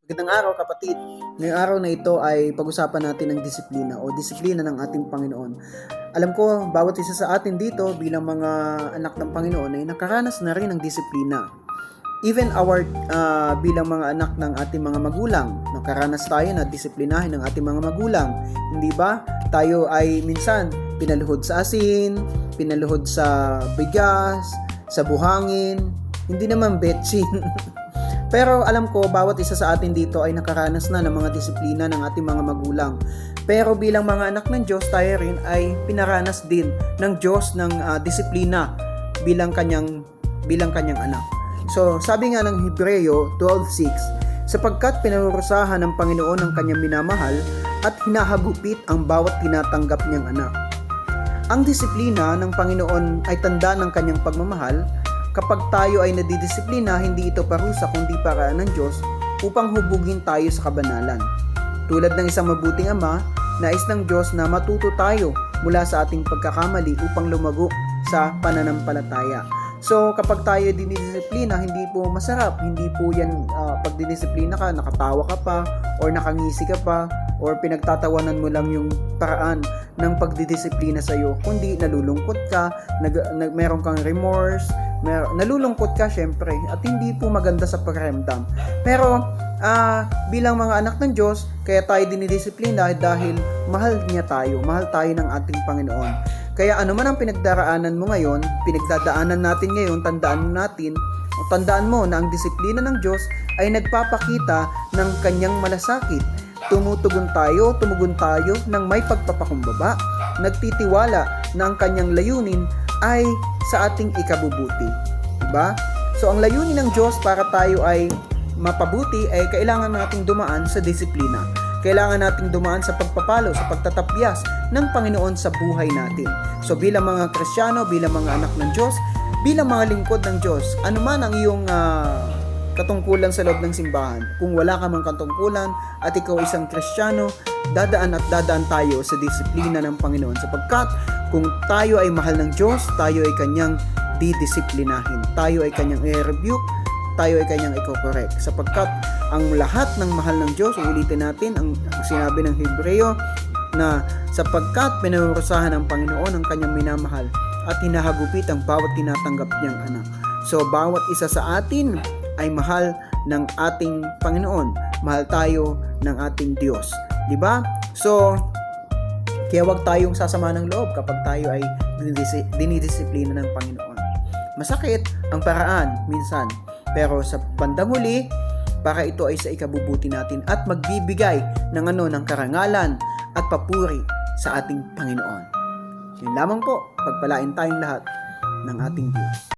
Magandang araw kapatid. Ngayong araw na ito ay pag-usapan natin ang disiplina o disiplina ng ating Panginoon. Alam ko, bawat isa sa atin dito bilang mga anak ng Panginoon ay nakaranas na rin ng disiplina. Even bilang mga anak ng ating mga magulang, nakaranas tayo na disiplinahin ng ating mga magulang. Hindi ba? Tayo ay minsan pinaluhod sa asin, pinaluhod sa bigas, sa buhangin, hindi naman betsin. Pero alam ko, bawat isa sa atin dito ay nakaranas na ng mga disiplina ng ating mga magulang. Pero bilang mga anak ng Diyos, tayo rin ay pinaranas din ng Diyos ng disiplina bilang kanyang anak. So, sabi nga ng Hebreo 12:6, sapagkat pinarurusahan ng Panginoon ang kanyang minamahal at hinahagupit ang bawat tinatanggap niyang anak. Ang disiplina ng Panginoon ay tanda ng kanyang pagmamahal. Kapag tayo ay nadidisiplina, hindi ito parusa kundi paraan ng Diyos upang hubugin tayo sa kabanalan. Tulad ng isang mabuting ama, nais ng Diyos na matuto tayo mula sa ating pagkakamali upang lumago sa pananampalataya. So kapag tayo dinidisiplina, hindi po masarap, hindi po yan pag dinisiplina ka, nakatawa ka pa or nakangisi ka pa or pinagtatawanan mo lang yung paraan ng pagdidisiplina sa iyo, kundi nalulungkot ka, meron kang remorse, nalulungkot ka syempre at hindi po maganda sa pakiramdam. Pero bilang mga anak ng Diyos, kaya tayo dinidisiplina dahil mahal niya tayo, mahal tayo ng ating Panginoon. Kaya ano man ang pinagdaraanan mo ngayon, pinagdadaanan natin ngayon, tandaan mo na ang disiplina ng Diyos ay nagpapakita ng kanyang malasakit. Tumugon tayo ng may pagpapakumbaba, nagtitiwala na ang kanyang layunin ay sa ating ikabubuti. Diba? So ang layunin ng Diyos para tayo ay mapabuti ay kailangan nating dumaan sa disiplina. Kailangan nating dumaan sa pagpapalo, sa pagtatapyas ng Panginoon sa buhay natin. So bilang mga Kristiyano, bilang mga anak ng Diyos, bilang mga lingkod ng Diyos, ano man ang iyong katungkulan sa loob ng simbahan, kung wala ka mang katungkulan at ikaw isang Kristiyano, dadaan tayo sa disiplina ng Panginoon sapagkat kung tayo ay mahal ng Diyos, tayo ay kanyang didisiplinahin, tayo ay kanyang i-rebuke, tayo ay kanyang i-correct sapagkat ang lahat ng mahal ng Diyos, ulitin natin ang sinabi ng Hebreo na sapagkat pinarurusahan ng Panginoon ang kanyang minamahal at hinahagupit ang bawat tinatanggap niyang anak. So bawat isa sa atin ay mahal ng ating Panginoon. Mahal tayo ng ating Diyos. Diba? So, kaya wag tayong sasama ng loob kapag tayo ay dinidisiplina ng Panginoon. Masakit ang paraan minsan. Pero sa bandang huli, para ito ay sa ikabubuti natin at magbibigay ng karangalan at papuri sa ating Panginoon. Yun lamang po, pagpalain tayong lahat ng ating Diyos.